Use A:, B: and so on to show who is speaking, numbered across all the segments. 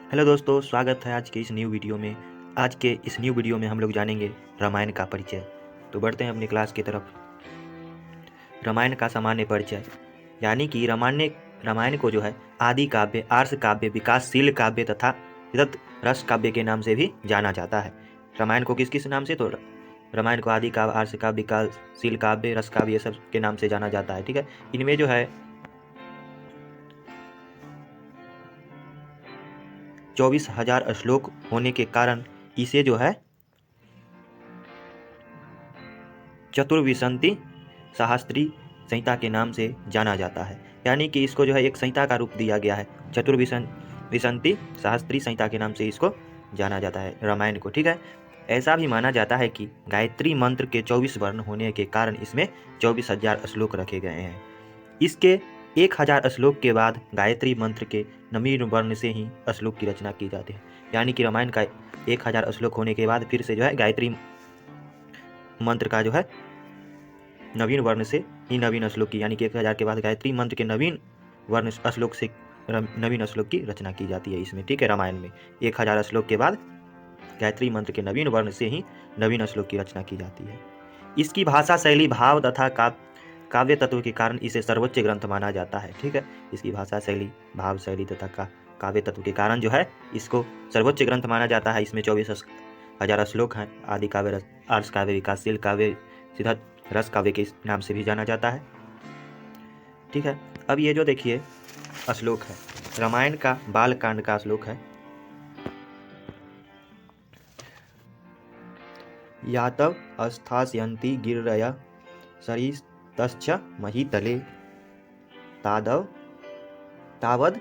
A: Hello दोस्तों, स्वागत है आज के इस न्यू वीडियो में। आज के इस न्यू वीडियो में हम लोग जानेंगे रामायण का परिचय। तो बढ़ते हैं अपनी क्लास की तरफ। रामायण का सामान्य परिचय, यानी कि रामायण को जो है आदि काव्य, आर्ष काव्य, विकासशील काव्य तथा रत रस काव्य के नाम से भी जाना जाता है। रामायण को किस किस नाम से? तो रामायण को आदि काव्य, आर्ष काव्य, विकासशील काव्य, रस काव्य, ये सब के नाम से जाना जाता है। ठीक है, इनमें जो है 24,000 श्लोक होने के कारण इसे जो है चतुर्विंशति सहस्त्री संहिता के नाम से जाना जाता है। यानी कि इसको जो है एक संहिता का रूप दिया गया है। चतुर्विंशति सहस्त्री संहिता के नाम से इसको जाना जाता है रामायण को। ठीक है, ऐसा भी माना जाता है कि गायत्री मंत्र के 24 वर्ण होने के कारण इसमें 24,000 श्लोक रखे गए हैं। इसके 1,000 श्लोक के बाद गायत्री मंत्र के नवीन वर्ण से ही श्लोक की रचना की जाती है। यानी कि रामायण का 1,000 श्लोक होने के बाद फिर से जो है गायत्री मंत्र का जो है नवीन वर्ण से ही नवीन श्लोक की, यानी कि 1,000 के बाद गायत्री मंत्र के नवीन वर्ण श्लोक से नवीन श्लोक की रचना की जाती है इसमें। ठीक है, रामायण में 1,000 श्लोक के बाद गायत्री मंत्र के नवीन वर्ण से ही नवीन श्लोक की रचना की जाती है। इसकी भाषा शैली, भाव तथा काव्य तत्व के कारण इसे सर्वोच्च ग्रंथ माना जाता है। ठीक है, इसकी भाषा शैली, भाव शैली तथा काव्य तत्व के कारण जो है इसको सर्वोच्च ग्रंथ माना जाता है। इसमें 24,000 श्लोक हैं। आदि काव्य, आर्ष काव्य, विकासशील काव्य, सिद्धार्थ रस काव्य के नाम से भी जाना जाता है। ठीक है, अब ये जो देखिए श्लोक है, रामायण का बाल कांड का श्लोक है। यातव अस्थास्यन्ति गिरय सरितश्च महीतले तावद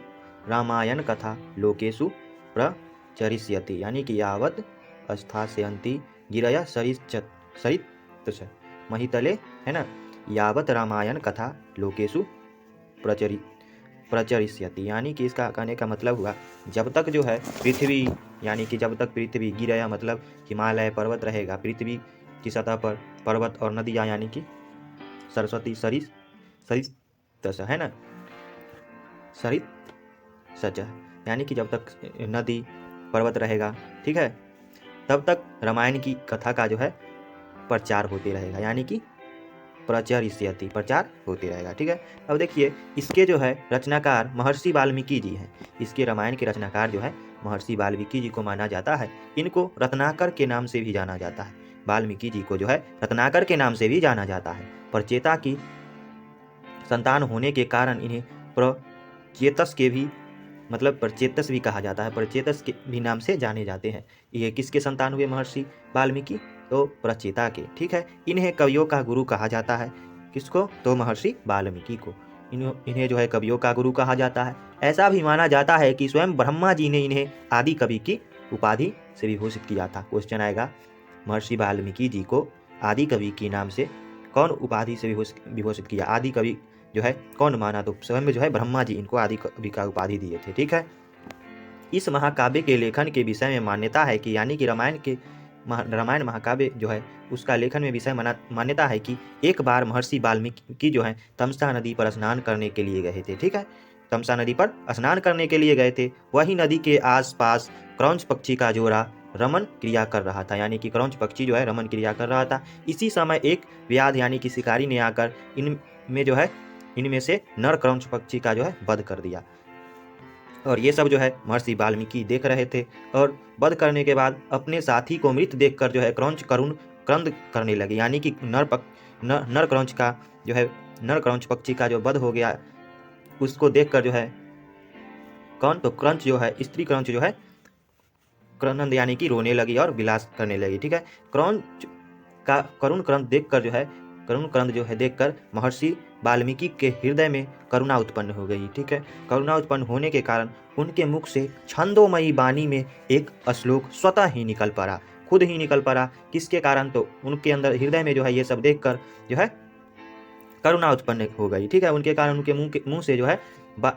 A: रामायण कथा लोकेषु प्रचरिष्यति। यानी कि यावत अस्थास्यन्ति गिरय सरितश्च महीतले, है ना, यावत रामायण कथा लोकेषु प्रचरिष्यति। यानी कि इसका कहने का मतलब हुआ, जब तक जो है पृथ्वी, यानी कि जब तक पृथ्वी गिरया मतलब हिमालय पर्वत रहेगा, पृथ्वी की सतह पर पर्वत और नदियाँ, यानी कि सरस्वती, सरित है ना, सरित सच, यानी कि जब तक नदी पर्वत रहेगा, ठीक है, तब तक रामायण की कथा का जो है प्रचार होते रहेगा, यानी कि प्रचरिष्यति, प्रचार होते रहेगा। ठीक है, अब देखिए इसके जो है रचनाकार महर्षि वाल्मीकि जी हैं। इसके रामायण के रचनाकार जो है महर्षि वाल्मीकि जी को माना जाता है। इनको रत्नाकर के नाम से भी जाना जाता है। वाल्मीकि जी को जो है रत्नाकर के नाम से भी जाना जाता है। प्रचेता की संतान होने के कारण इन्हें प्रचेतस के भी मतलब प्रचेतस भी कहा जाता है। प्रचेतस के भी नाम से जाने जाते हैं। ये किसके संतान हुए महर्षि वाल्मीकि? तो प्रचेता के। ठीक है, इन्हें कवियों का गुरु कहा जाता है। किसको? तो महर्षि वाल्मीकि को इन्हें जो है कवियों का गुरु कहा जाता है। ऐसा भी माना जाता है कि स्वयं ब्रह्मा जी ने इन्हें आदि कवि की उपाधि से विभूषित किया था। क्वेश्चन आएगा, महर्षि वाल्मीकि जी को आदि कवि के नाम से कौन उपाधि से विभूषित किया? आदि कवि जो है कौन माना? तो स्वयं जो है ब्रह्मा जी इनको आदि कवि का उपाधि दिए थे। ठीक है, इस महाकाव्य के लेखन के विषय में मान्यता है कि, यानी कि रामायण महाकाव्य जो है उसका लेखन में विषय मान्यता है कि एक बार महर्षि वाल्मीकि जो है तमसा नदी पर स्नान करने के लिए गए थे। ठीक है, तमसा नदी पर स्नान करने के लिए गए थे। वही नदी के आसपास क्रौंच पक्षी का जोड़ा रमन क्रिया कर रहा था, यानी कि क्रौंच पक्षी जो है रमन क्रिया कर रहा था। इसी समय एक व्याध यानी कि शिकारी ने आकर इनमें से नर क्रौंच पक्षी का जो है वध कर दिया। और ये सब जो है महर्षि वाल्मीकि देख रहे थे और वध करने के बाद अपने साथी को मृत देखकर जो है क्रौंच करुण क्रंद करने लगे। यानी कि नर क्रौंच का जो है, नर क्रौंच पक्षी का जो वध हो गया, उसको देखकर जो है कौन? तो क्रंच जो है, स्त्री क्रंच जो है क्रंद यानी कि रोने लगी और विलास करने लगी। ठीक है, क्रौंच का करुण क्रंद जो है देखकर महर्षि वाल्मीकि के हृदय में करुणा उत्पन्न हो गई। ठीक है, करुणा उत्पन्न होने के कारण उनके मुख से छंदोमयी वाणी में एक श्लोक स्वतः ही निकल पड़ा, खुद ही निकल पड़ा। किसके कारण? तो उनके अंदर हृदय में जो है ये सब देखकर जो है करुणा उत्पन्न हो गई। ठीक है, उनके कारण उनके मुंह से जो है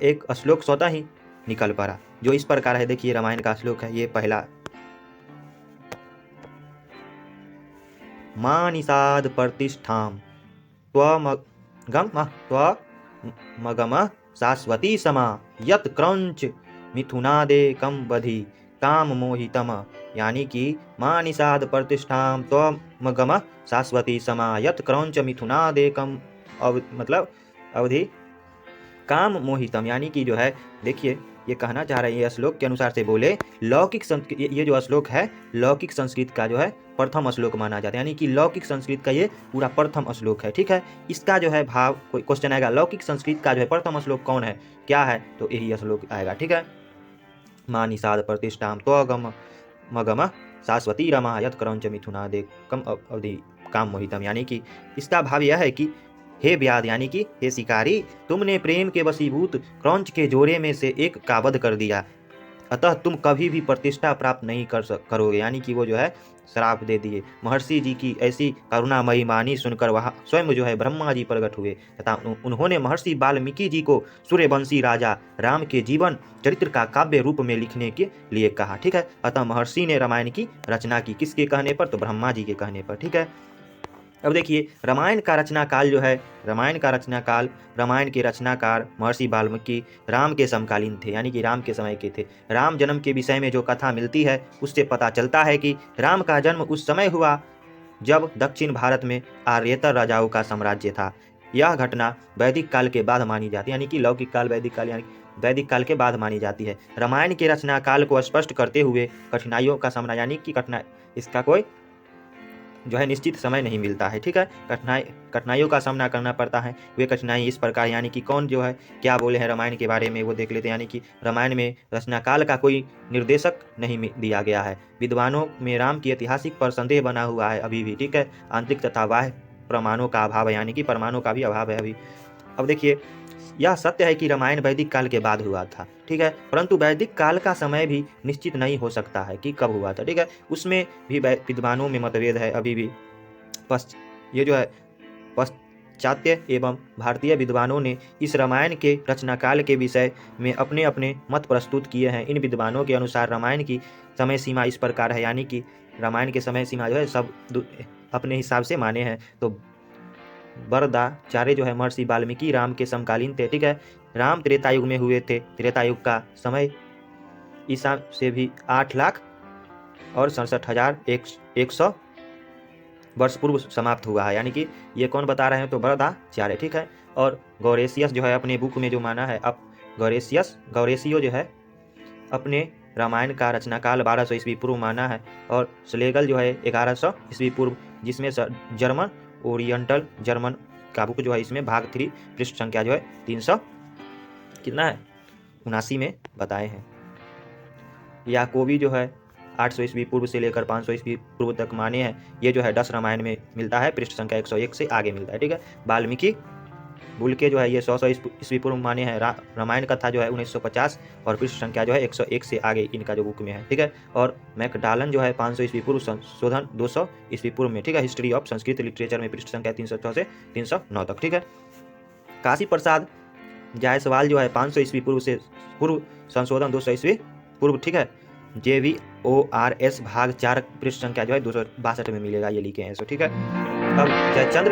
A: एक श्लोक स्वतः ही निकल पड़ा, जो इस प्रकार है। देखिए रामायण का श्लोक है ये पहला। मानिषाद प्रतिष्ठाम त्वमगम शाश्वती समा यत क्रंच मिथुनादेकं बधि काम मोहितम, यानी कि मां निषाद प्रतिष्ठाम त्वमगम शाश्वती समा यत क्रौंच मिथुनादेकम मतलब अवधि काम मोहितम, यानी कि जो है देखिए ये कहना चाह रहे हैं, ये श्लोक के अनुसार से बोले लौकिक संस्कृत, ये जो श्लोक है लौकिक संस्कृत का जो है प्रथम श्लोक माना जाता है, यानी कि लौकिक संस्कृत का ये पूरा प्रथम श्लोक है। ठीक है, इसका जो है भाव कोई क्वेश्चन आएगा लौकिक संस्कृत का जो है प्रथम श्लोक कौन है, क्या है, तो यही श्लोक आएगा। ठीक है, मां निषाद प्रतिष्ठाम त्वगम मगम शाश्वती रमा यत क्रौंच मिथुनादे कम अवधि काम मोहितम, यानी कि इसका भाव यह है कि हे व्याध, यानी कि हे शिकारी, तुमने प्रेम के वशीभूत क्रौंच के जोड़े में से एक का वध कर दिया, अतः तुम कभी भी प्रतिष्ठा प्राप्त नहीं करोगे, यानी कि वो जो है श्राप दे दिए। महर्षि जी की ऐसी करुणामयी वाणी सुनकर वह स्वयं जो है ब्रह्मा जी प्रकट हुए तथा उन्होंने महर्षि वाल्मीकि जी को सूर्यवंशी राजा राम के जीवन चरित्र का काव्य रूप में लिखने के लिए कहा। ठीक है, अतः महर्षि ने रामायण की रचना की, किसके कहने पर, तो ब्रह्मा जी के कहने पर। ठीक है, अब देखिए रामायण का रचना काल जो है, रामायण का रचना काल, रामायण के रचनाकार महर्षि वाल्मीकि राम के समकालीन थे, यानी कि राम के समय के थे। राम जन्म के विषय में जो कथा मिलती है उससे पता चलता है कि राम का जन्म उस समय हुआ जब दक्षिण भारत में आर्येतर राजाओं का साम्राज्य था। यह घटना वैदिक काल के बाद मानी जाती है, यानी कि लौकिक काल वैदिक काल यानी वैदिक काल के बाद मानी जाती है। रामायण के रचना काल को स्पष्ट करते हुए कठिनाइयों का सामना, यानी कि इसका कोई जो है निश्चित समय नहीं मिलता है। ठीक है, कठिनाइयों का सामना करना पड़ता है। वे कठिनाई इस प्रकार, यानी कि कौन जो है क्या बोले हैं रामायण के बारे में वो देख लेते हैं। यानी कि रामायण में रचनाकाल का कोई निर्देशक नहीं दिया गया है। विद्वानों में राम की ऐतिहासिक पर संदेह बना हुआ है अभी भी। ठीक है, आंतरिक तथा बाह्य प्रमाणों का अभाव है, यानी कि प्रमाणों का भी अभाव है अभी। अब देखिए यह सत्य है कि रामायण वैदिक काल के बाद हुआ था। ठीक है, परंतु वैदिक काल का समय भी निश्चित नहीं हो सकता है कि कब हुआ था। ठीक है, उसमें भी विद्वानों में मतभेद है अभी भी। ये जो है पाश्चात्य एवं भारतीय विद्वानों ने इस रामायण के रचनाकाल के विषय में अपने अपने मत प्रस्तुत किए हैं। इन विद्वानों के अनुसार रामायण की समय सीमा इस प्रकार है, यानी कि रामायण की समय सीमा जो है सब अपने हिसाब से माने हैं। तो वरदाचार्य जो है महर्षि वाल्मीकि राम के समकालीन थे। ठीक है, राम त्रेतायुग में हुए थे। त्रेतायुग का समय ईसा से भी 8,67,100 वर्ष पूर्व समाप्त हुआ है, यानी कि ये कौन बता रहे हैं, तो वरदाचार्य। ठीक है, और गौरेशियस जो है अपने बुक में जो माना है, अब गौरेशियो जो है अपने रामायण का रचनाकाल 1200 ईस्वी पूर्व माना है, और स्लेगल जो है 1100 ईस्वी पूर्व, जिसमें जर्मन ओरिएंटल जर्मन का बुक जो है इसमें भाग 3 पृष्ठ संख्या जो है 300 कितना है 79 में बताए हैं। याकोबी जो है 800 ईस्वी पूर्व से लेकर 500 ईस्वी पूर्व तक माने हैं। ये जो है 10 रामायण में मिलता है, पृष्ठ संख्या 101 से आगे मिलता है। ठीक है, वाल्मीकि बुल के जो है ये 100 ईस्वी पूर्व माने हैं। रामायण कथा जो है 1950 और पृष्ठ संख्या जो है 101 से आगे इनका जो बुक में है। ठीक है, और मैकडॉलन जो है 500 ईस्वी पूर्व, संशोधन 200 ईस्वी पूर्व में। ठीक है, हिस्ट्री ऑफ संस्कृत लिटरेचर में पृष्ठ संख्या 306 से 309 तक। ठीक है, काशी प्रसाद जायसवाल जो है 500 ईस्वी पूर्व से पूर्व, संशोधन 200 ईस्वी पूर्व। ठीक है, JVORS भाग 4 पृष्ठ संख्या जो है 262 में मिलेगा, ये लिखे हैं इसको। ठीक है, अब जयचंद्र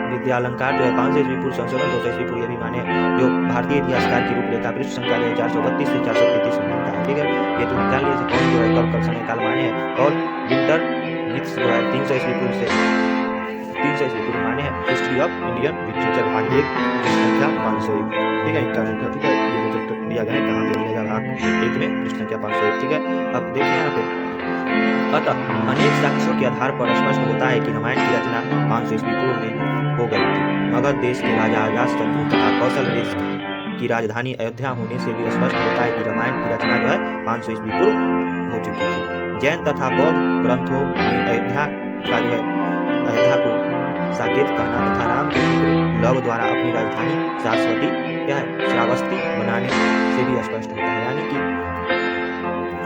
A: विद्यालंकार जो है 500 ईस्वी पूर्व, संशोधन 200 ईस्वी पूर्व, ये भी माने जो भारतीय इतिहासकार की रूपरेखा पृष्ठ संख्या जो है 432 से 433 में मिलता है। ठीक है, ये तो जान लीजिए कौन जो है कब समय काल माने हैं। और विंटर मिथ्स जो है 300 ईस्वी पूर्व से 300 ईस्वी पूर्व माने हैं। हिस्ट्री ऑफ इंडियन लिटरेचर भाग 1 पृष्ठ संख्या 501। ठीक है, इनका ठीक है ये जो चैप्टर दिया गया है कहाँ पे मिलेगा, भाग 1 में पृष्ठ संख्या 501। ठीक है, अब देखिए यहाँ पे अतः अनेक साक्ष्यों के आधार पर स्पष्ट होता है कि रामायण की रचना 500 ईस्वी पूर्व में हो गई थी। मगध देश के राजा अजातशत्रु तथा कौशल देश की राजधानी अयोध्या होने से भी स्पष्ट होता है कि रामायण की रचना जो है 500 ईस्वी पूर्व हो चुकी थी। जैन तथा बौद्ध ग्रंथों में अयोध्या को साकेत कहना तथा राम के पुत्र लव द्वारा अपनी राजधानी श्रावस्ती बनाने से भी स्पष्ट होता है, यानी कि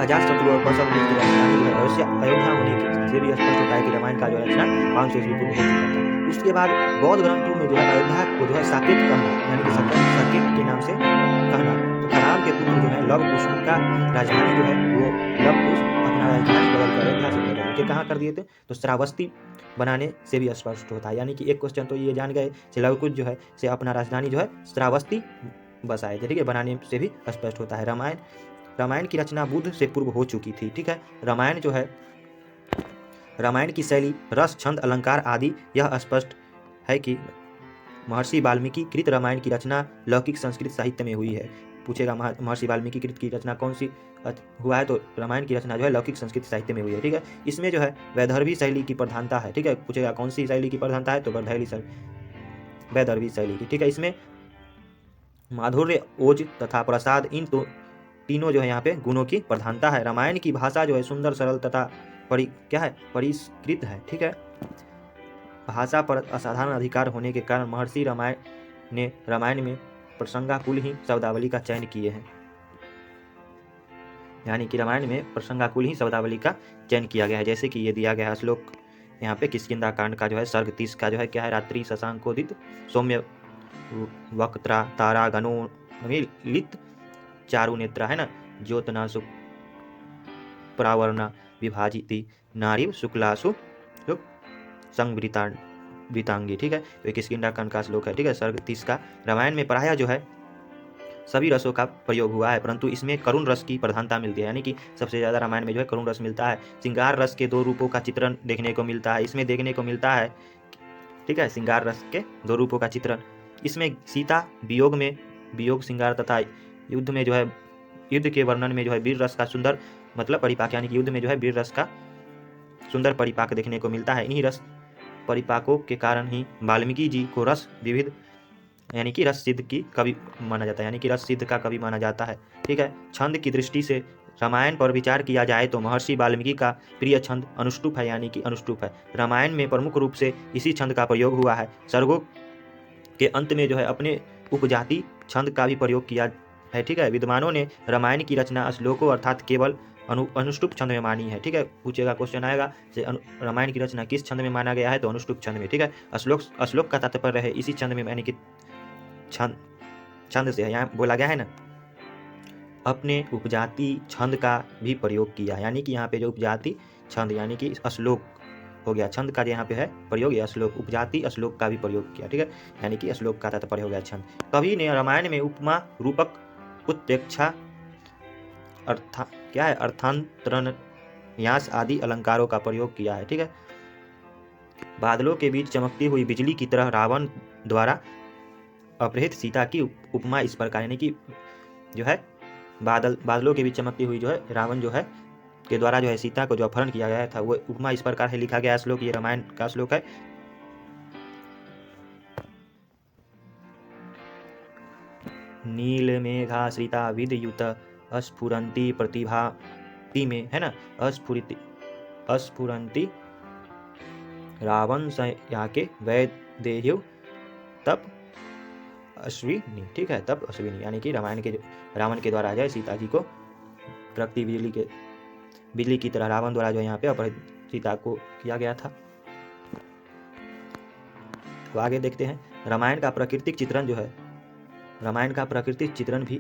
A: अजातशत्रु और कौशल देश की राजधानी जो है अयोध्या होने से भी स्पष्ट होता है कि रामायण का जो रचना 500 ईस्वी पूर्व हो चुका था। उसके बाद बौद्ध ग्रंथों में जो है अयोध्या को जो है साकेत कहना, यानी कि साकेत के नाम से कहना तथा राम के पुत्र जो है लव कुश का राजधानी जो है वो लव कुश अपना राजधानी बदलकर अयोध्या से बदल के कहाँ कर दिए थे, तो श्रावस्ती बनाने से भी स्पष्ट होता है। यानी कि एक क्वेश्चन तो ये जान गए कि लव कुश जो है से अपना राजधानी जो है श्रावस्ती बसाए थे, ठीक है। बनाने से भी स्पष्ट होता है। रामायण की रचना बुद्ध से पूर्व हो चुकी थी, ठीक है। रामायण जो है, रामायण की शैली, रस, छंद, अलंकार आदि यह स्पष्ट है कि महर्षि वाल्मीकि कृत रामायण की रचना लौकिक संस्कृत साहित्य में हुई है। पूछेगा महर्षि वाल्मीकि कृत की रचना कौन सी हुआ है, तो रामायण की रचना जो है लौकिक संस्कृत साहित्य में हुई है, ठीक है। इसमें जो है वैदर्भी शैली की प्रधानता है, ठीक है। पूछेगा कौन सी शैली की प्रधानता है, तो वैदर्भी शैली की, ठीक है। इसमें माधुर्य, ओज तथा प्रसाद, इन तीनों जो है यहाँ पे गुणों की प्रधानता है। रामायण की भाषा जो है सुंदर, सरल तथा परिष्कृत है, ठीक है। भाषा पर असाधारण अधिकार होने के कारण महर्षि रामायण में प्रसंगाकुल ही शब्दावली का चयन किए हैं, यानी कि रामायण में प्रसंगाकुल ही शब्दावली का चयन किया गया है। जैसे कि ये दिया गया है श्लोक यहाँ पे किष्किंधा कांड का जो है सर्ग 30 का जो है क्या है, रात्रि शशांकोदित सौम्य वक्त्रा तारा गणो मिलित चारु नेत्रा, है ना, ज्योतना सुख प्रावरणा विभाजिति नारी शुक्लासु संवृतांगी, ठीक है। तो एक किष्किंधा कांड का श्लोक है, ठीक है, सर्ग 30 का। रामायण में प्रायः जो है सभी रसों का प्रयोग हुआ है, परंतु इसमें करुण रस की प्रधानता मिलती है, यानी कि सबसे ज़्यादा रामायण में जो है करुण रस मिलता है। श्रृंगार रस के 2 रूपों का चित्रण देखने को मिलता है, इसमें देखने को मिलता है, ठीक है। श्रृंगार रस के 2 रूपों का चित्रण, इसमें सीता वियोग में वियोग श्रृंगार तथा युद्ध में जो है युद्ध के वर्णन में जो है वीर रस का सुंदर परिपाक, यानी कि युद्ध में जो है वीर रस का सुंदर परिपाक देखने को मिलता है। इन्हीं रस परिपाकों के कारण ही वाल्मीकि जी को रस विविध, यानी कि रस सिद्ध की कवि माना जाता है, यानी कि रस सिद्ध का कवि माना जाता है, ठीक है। छंद की दृष्टि से रामायण पर विचार किया जाए तो महर्षि वाल्मीकि का प्रिय छंद अनुष्टुप है, यानी कि अनुष्टुप है। रामायण में प्रमुख रूप से इसी छंद का प्रयोग हुआ है। सर्गों के अंत में जो है अपने उपजाति छंद का भी प्रयोग किया है, ठीक है। विद्वानों ने रामायण की रचना श्लोकों अर्थात केवल अनुष्टुप छंद में मानी है, ठीक है। पूछेगा क्वेश्चन आएगा रामायण की रचना किस छंद में माना गया है, तो अनुष्टुप छंद में, ठीक है। श्लोक का तात्पर्य है इसी छंद में, यानी कि छंद से यहाँ बोला गया है ना, अपने उपजाति छंद का भी प्रयोग किया, यानी कि यहाँ पे जो उपजाति छंद यानी कि श्लोक हो गया, छंद का यहाँ पे है प्रयोग, या श्लोक उपजाति श्लोक का भी प्रयोग किया, ठीक है। यानी कि श्लोक का तात्पर्य हो गया छंद। कवि ने रामायण में उपमा, रूपक, उत्प्रेक्षा, अर्थांतरण, न्यास आदि अलंकारों का प्रयोग किया है, ठीक है। बादलों के बीच चमकती हुई बिजली की तरह रावण द्वारा अपहृत सीता की उपमा इस प्रकार, यानी कि जो है बादलों के बीच चमकती हुई जो है रावण जो है के द्वारा जो है सीता को जो अपहरण किया गया था, वो उपमा इस प्रकार है लिखा गया श्लोक, ये रामायण का श्लोक है। नील मेघाश्रिता विद्युत अस्फुरंती प्रतिभाति में, है ना, अस्फुरंती रावण याके वैदेह्यो तप अश्विनी, ठीक है, तप अश्विनी, यानी कि रावण के द्वारा जो है सीता जी को प्रगति बिजली की तरह रावण द्वारा जो यहाँ पे अपहृत सीता को किया गया था। तो आगे देखते हैं, रामायण का प्राकृतिक चित्रण भी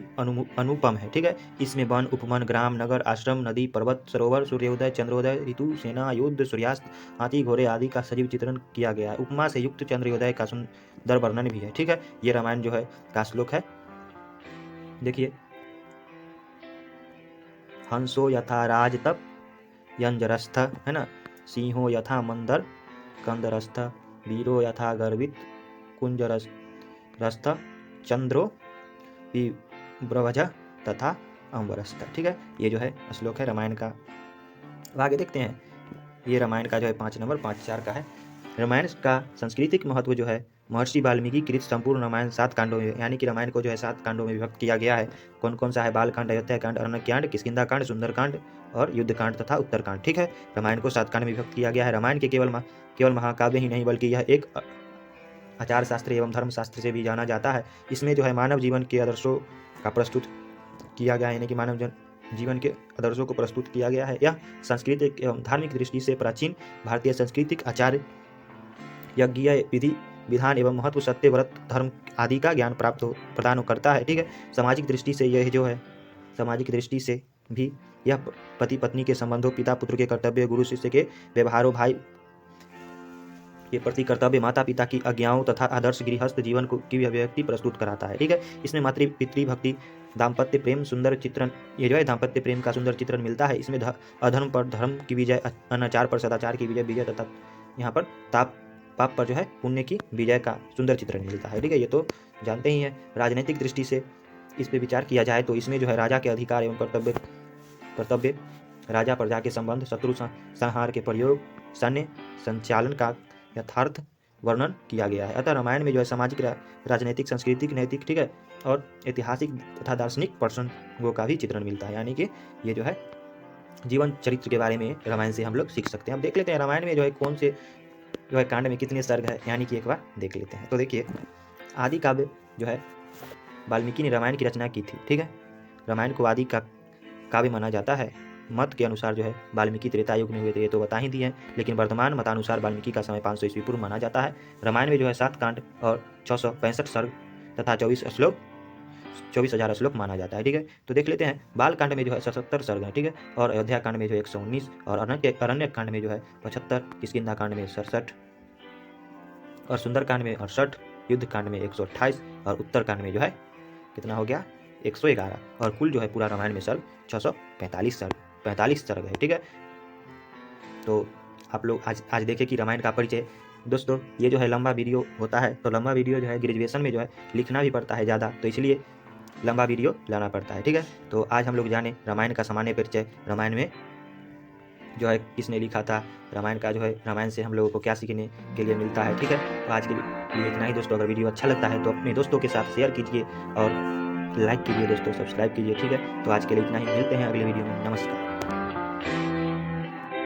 A: अनुपम है, ठीक है। इसमें वन, उपवन, ग्राम, नगर, आश्रम, नदी, पर्वत, सरोवर, सूर्योदय, चंद्रोदय, ऋतु, सेना, युद्ध, सूर्यास्त, हाथी, घोड़े आदि का सजीव चित्रण किया गया है। उपमा से युक्त चंद्रोदय का सुंदर वर्णन भी है, ठीक है। ये रामायण जो है का श्लोक है, देखिए। हंसो यथा राजतप यंजरस्थ, है ना, सिंहो यथा मंदर कंदरस्थ, वीरो यथा गर्वित कुंजरस्थ, चंद्रो विव्रवज तथा अम्बरस्थ, ठीक है। ये जो है श्लोक है रामायण का। आगे देखते हैं, ये रामायण का जो है 5 नंबर 5-4 का है। रामायण का सांस्कृतिक महत्व जो है, महर्षि वाल्मीकि कृत संपूर्ण रामायण 7 कांडों में, यानी कि रामायण को जो है 7 कांडों में विभक्त किया गया है। कौन कौन सा है? बालकांड, अयोध्याकांड, अरण्यकांड, किष्किंधा कांड, सुंदरकांड और युद्धकांड तथा उत्तरकांड, ठीक है। रामायण को 7 कांड में विभक्त किया गया है। रामायण के केवल महाकाव्य ही नहीं बल्कि यह एक आचार शास्त्र एवं धर्मशास्त्र से भी जाना जाता है। इसमें जो है मानव जीवन के आदर्शों का प्रस्तुत किया गया है, यानी कि मानव जीवन के आदर्शों को प्रस्तुत किया गया है। यह सांस्कृतिक एवं धार्मिक दृष्टि से प्राचीन भारतीय सांस्कृतिक आचार, यज्ञ, विधि विधान एवं महत्व, सत्य, व्रत, धर्म आदि का ज्ञान प्रदान करता है, ठीक है। सामाजिक दृष्टि से यह जो है, सामाजिक दृष्टि से भी यह पति पत्नी के संबंधों, पिता पुत्र के कर्तव्य, गुरु शिष्य के व्यवहारों, भाई ये प्रति कर्तव्य माता पिता की आज्ञाओं तथा आदर्श गृहस्थ जीवन को की अभिव्यक्ति प्रस्तुत कराता है। ठीक है, इसमें मातृ पितृ भक्ति, दाम्पत्य प्रेम सुंदर चित्रण, ये जो है दाम्पत्य प्रेम का सुंदर चित्रण मिलता है। इसमें अधर्म पर धर्म की विजय, अनाचार पर सदाचार की विजय तथा यहाँ पर पाप पर जो है पुण्य की विजय का सुंदर चित्रण मिलता है। ठीक है, ये तो जानते ही हैं। राजनीतिक दृष्टि से इस पर विचार किया जाए तो इसमें जो है राजा के अधिकार एवं कर्तव्य, राजा प्रजा के संबंध, शत्रु संहार के प्रयोग, सैन्य संचालन का यथार्थ वर्णन किया गया है। अतः रामायण में जो है सामाजिक, राजनीतिक, सांस्कृतिक, नैतिक, ठीक है, और ऐतिहासिक तथा दार्शनिक प्रसंगों का भी चित्रण मिलता है। यानी कि ये जो है जीवन चरित्र के बारे में रामायण से हम लोग सीख सकते हैं। अब देख लेते हैं रामायण में जो है कौन से जो है कांड में कितने सर्ग है, यानी कि एक बार देख लेते हैं। तो देखिए, आदि काव्य जो है वाल्मीकि ने रामायण की रचना की थी। ठीक है, रामायण को आदि का काव्य माना जाता है। मत के अनुसार जो है वाल्मीकि त्रेता युग में हुए थे, ये तो बता ही दिए हैं, लेकिन वर्तमान मतानुसार वाल्मीकि का समय 500 ईस्वी पूर्व माना जाता है। रामायण में जो है 7 कांड और 665 सर्ग तथा 24,000 श्लोक माना जाता है। ठीक है, तो देख लेते हैं। बाल कांड में जो है 77 सर्ग है। ठीक है, और अयोध्या कांड में जो है 119, और अरण्य कांड में जो है 75, किष्किंधा कांड में 67, और सुंदर कांड में 68, युद्ध कांड में 128, और उत्तर कांड में जो है कितना हो गया 111, और कुल जो है पूरा रामायण में सर्ग 645 सर्ग है। ठीक है, तो आप लोग आज देखें कि रामायण का परिचय। दोस्तों, ये जो है लंबा वीडियो होता है, तो लंबा वीडियो जो है ग्रेजुएशन में जो है लिखना भी पड़ता है ज़्यादा, तो इसलिए लंबा वीडियो लाना पड़ता है। ठीक है, तो आज हम लोग जाने रामायण का सामान्य परिचय, रामायण में जो है किसने लिखा था, रामायण का जो है रामायण से हम लोगों को क्या सीखने के लिए मिलता है। ठीक है, तो आज के लिए इतना ही दोस्तों। अगर वीडियो अच्छा लगता है तो अपने दोस्तों के साथ शेयर कीजिए और लाइक कीजिए दोस्तों, सब्सक्राइब कीजिए। ठीक है, तो आज के लिए इतना ही, मिलते हैं अगले वीडियो में। नमस्कार।